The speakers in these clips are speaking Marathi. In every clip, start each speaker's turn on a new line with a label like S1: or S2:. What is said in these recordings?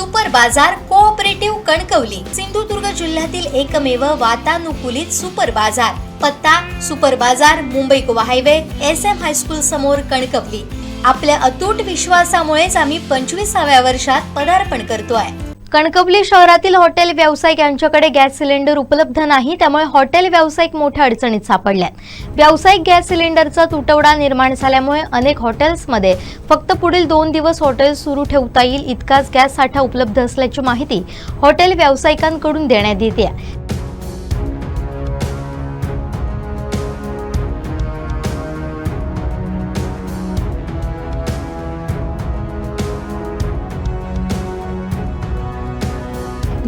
S1: सुपर बाजार कोऑपरेटिव्ह कणकवली सिंधुदुर्ग जिल्ह्यातील एकमेव वातानुकूलित सुपर बाजार। पत्ता सुपर बाजार Mumbai Goa highway SM high school समोर कणकवली। आपल्या अतूट विश्वासामुळेच आम्ही 25व्या वर्षात पदार्पण करतोय। कणकवली शहरातील हॉटेल व्यावसायिक यांच्याकडे गॅस सिलेंडर उपलब्ध नाही, त्यामुळे हॉटेल व्यावसायिक मोठ्या अडचणीत सापडल्यात। व्यावसायिक गॅस सिलेंडरचा तुटवडा निर्माण झाल्यामुळे अनेक हॉटेल्समध्ये फक्त पुढील 2 दिवस हॉटेल सुरू ठेवता येईल इतकाच गॅस साठा उपलब्ध असल्याची माहिती हॉटेल व्यावसायिकांकडून देण्यात येते।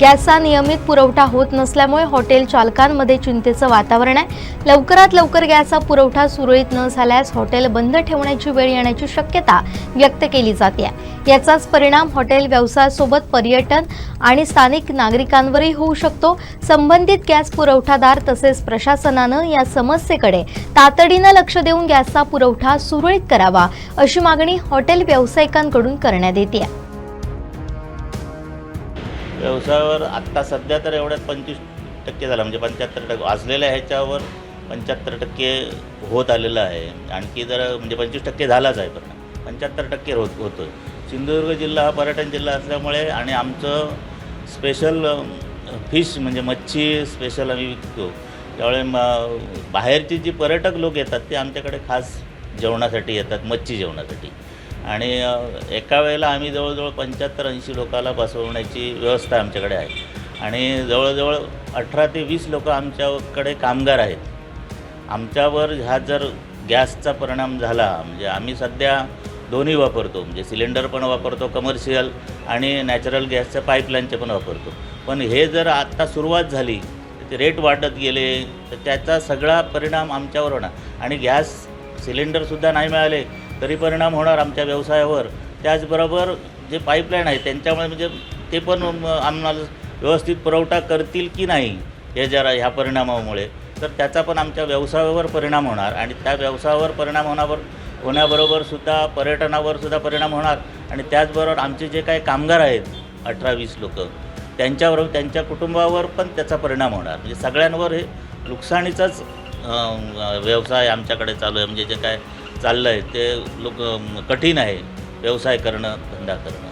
S1: गॅसचा नियमित पुरवठा होत नसल्यामुळे हॉटेल चालकांमध्ये चिंतेचं वातावरण आहे। लवकरात लवकर गॅसचा पुरवठा सुरळीत न झाल्यास हॉटेल बंद ठेवण्याची वेळ येण्याची शक्यता व्यक्त केली जाते। याचाच परिणाम हॉटेल व्यवसायासोबत पर्यटन आणि स्थानिक नागरिकांवरही होऊ शकतो। संबंधित गॅस पुरवठादार तसेच प्रशासनानं या समस्येकडे तातडीनं लक्ष देऊन गॅसचा पुरवठा सुरळीत करावा अशी मागणी हॉटेल व्यावसायिकांकडून करण्यात येते।
S2: व्यवसायावर आत्ता सध्या तर एवढ्यात 25% झाला, म्हणजे 75% वाचलेल्या ह्याच्यावर 75% होत आलेलं आहे। आणखी जर म्हणजे 25% झालाच आहे, पण 75% होतो आहे। सिंधुदुर्ग जिल्हा हा पर्यटन जिल्हा असल्यामुळे आणि आमचं स्पेशल फिश म्हणजे मच्छी स्पेशल आम्ही विकतो, त्यामुळे बाहेरची जी पर्यटक लोक येतात ते आमच्याकडे खास जेवणासाठी येतात, मच्छी जेवणासाठी। आणि एका वेळेला आम्ही जवळजवळ 75-80 लोकांना बसवण्याची व्यवस्था आमच्याकडे आहे। आणि जवळजवळ 18 ते 20 लोक आमच्याकडे कामगार आहेत। आमच्यावर ह्या जर गॅसचा परिणाम झाला, म्हणजे आम्ही सध्या दोन्ही वापरतो, म्हणजे सिलेंडर पण वापरतो कमर्शियल आणि नॅचरल गॅसच्या पाईपलाईनचे पण वापरतो। पण हे जर आत्ता सुरुवात झाली ते रेट वाढत गेले तर त्याचा सगळा परिणाम आमच्यावर होणार। आणि गॅस सिलेंडरसुद्धा नाही मिळाले तरी परिणाम होणार आमच्या व्यवसायावर। त्याचबरोबर जे पाईपलाईन आहे त्यांच्यामुळे म्हणजे ते पण आम्हाला व्यवस्थित पुरवठा करतील की नाही हे जरा ह्या परिणामामुळे तर त्याचा पण आमच्या व्यवसायावर परिणाम होणार। आणि त्या व्यवसायावर परिणाम होण्याबरोबर सुद्धा पर्यटनावर सुद्धा परिणाम होणार। आणि त्याचबरोबर आमचे जे काही कामगार आहेत 18-20 लोक त्यांच्यावर त्यांच्या कुटुंबावर पण त्याचा परिणाम होणार। म्हणजे सगळ्यांवर हे नुकसानीचाच व्यवसाय आमच्याकडे चालू आहे। म्हणजे जे काय चाललं आहे ते कठीण आहे व्यवसाय करणं, धंदा करणं।